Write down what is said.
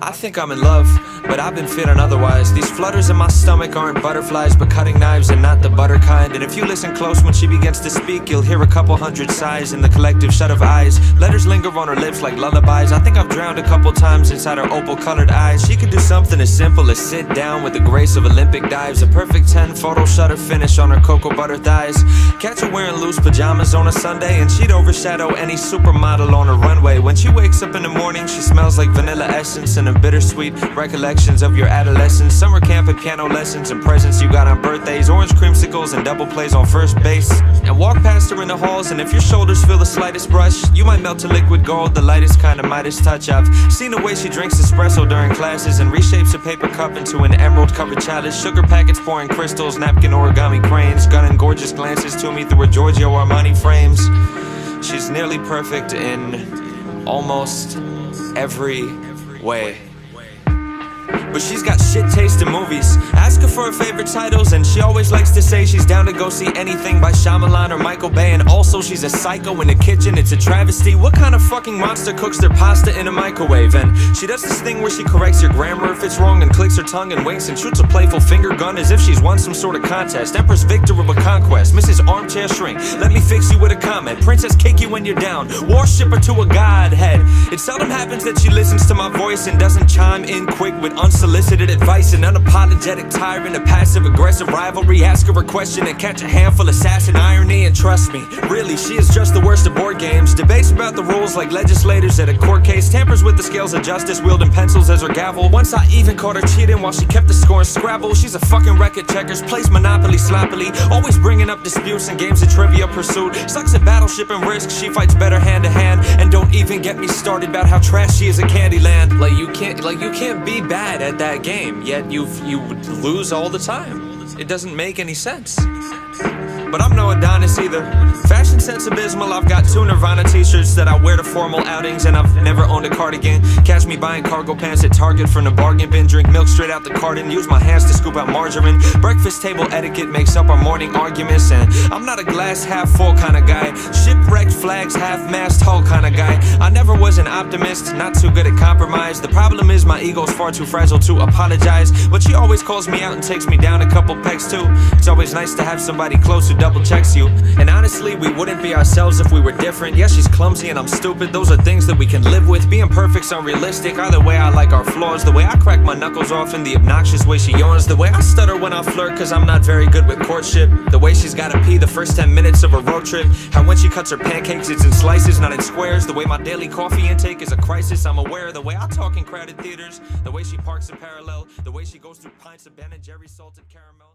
I think I'm in love, but I've been feeling otherwise. These flutters in my stomach aren't butterflies, but cutting knives and not the butter kind. And if you listen close when she begins to speak, you'll hear a couple hundred sighs in the collective shut of eyes. Letters linger on her lips like lullabies. I think I've drowned a couple times inside her opal-colored eyes. She could do something as simple as sit down with the grace of Olympic dives. A perfect 10 photo shutter finish on her cocoa butter thighs. Catch her wearing loose pajamas on a Sunday, and she'd overshadow any supermodel on a runway. When she wakes up in the morning, she smells like vanilla essence and a bittersweet recollections of your adolescence. Summer camp and piano lessons and presents you got on birthdays. Orange creamsicles and double plays on first base. And walk past her in the halls, and if your shoulders feel the slightest brush, you might melt to liquid gold, the lightest kind of Midas touch. I've seen the way she drinks espresso during classes and reshapes a paper cup into an emerald-covered chalice. Sugar packets pouring crystals, napkin origami cranes, gunning gorgeous glances to me through her Giorgio Armani frames. She's nearly perfect in almost every way. But she's got shit taste in movies. Ask her for her favorite titles, and she always likes to say she's down to go see anything by Shyamalan or Michael Bay. And also she's a psycho in the kitchen, it's a travesty. What kind of fucking monster cooks their pasta in a microwave? And she does this thing where she corrects your grammar if it's wrong, and clicks her tongue and winks and shoots a playful finger gun as if she's won some sort of contest. Empress victor of a conquest, Mrs. Armchair Shrink, let me fix you with a comment. Princess kick you when you're down, worship her to a godhead. It seldom happens that she listens to my voice and doesn't chime in quick with unsolicited advice. An unapologetic tyrant, a passive-aggressive rivalry. Ask her a question and catch a handful of sass and irony. And trust me, really, she is just the worst of board games. Debates about the rules like legislators at a court case. Tampers with the scales of justice, wielding pencils as her gavel. Once I even caught her cheating while she kept the score in Scrabble. She's a fucking wreck at checkers, plays Monopoly sloppily, always bringing up disputes and games of Trivia Pursuit. Sucks at Battleship and Risk, she fights better hand to hand. And don't even get me started about how trash she is at Candyland. Like you can't be bad at that game, yet you lose all the time. It doesn't make any sense. But I'm no Adonis either. Fashion sense abysmal. I've got 2 Nirvana t-shirts that I wear to formal outings, and I've never owned a cardigan. Catch me buying cargo pants at Target from the bargain bin. Drink milk straight out the carton, use my hands to scoop out margarine. Breakfast table etiquette makes up our morning arguments, and I'm not a glass half full kind of guy. Shipwrecked flags half-mast hull kind of guy. I never was an optimist, not too good at compromise. The problem is my ego's far too fragile to apologize, but she always calls me out and takes me down a couple pegs too. It's always nice to have somebody close who double checks you. And honestly, we wouldn't be ourselves if we were different. Yeah, she's clumsy and I'm stupid, those are things that we can live with. Being perfect's unrealistic, either way I like our flaws. The way I crack my knuckles off and the obnoxious way she yawns. The way I stutter when I flirt cause I'm not very good with courtship. The way she's gotta pee the first 10 minutes of a road trip. How when she cuts her pancakes it's in slices, not in squares. The way my daily coffee intake is a crisis, I'm aware. The way I talk in crowded theaters, the way she parks a parallel, the way she goes through pints of Ben and Jerry's salted caramel.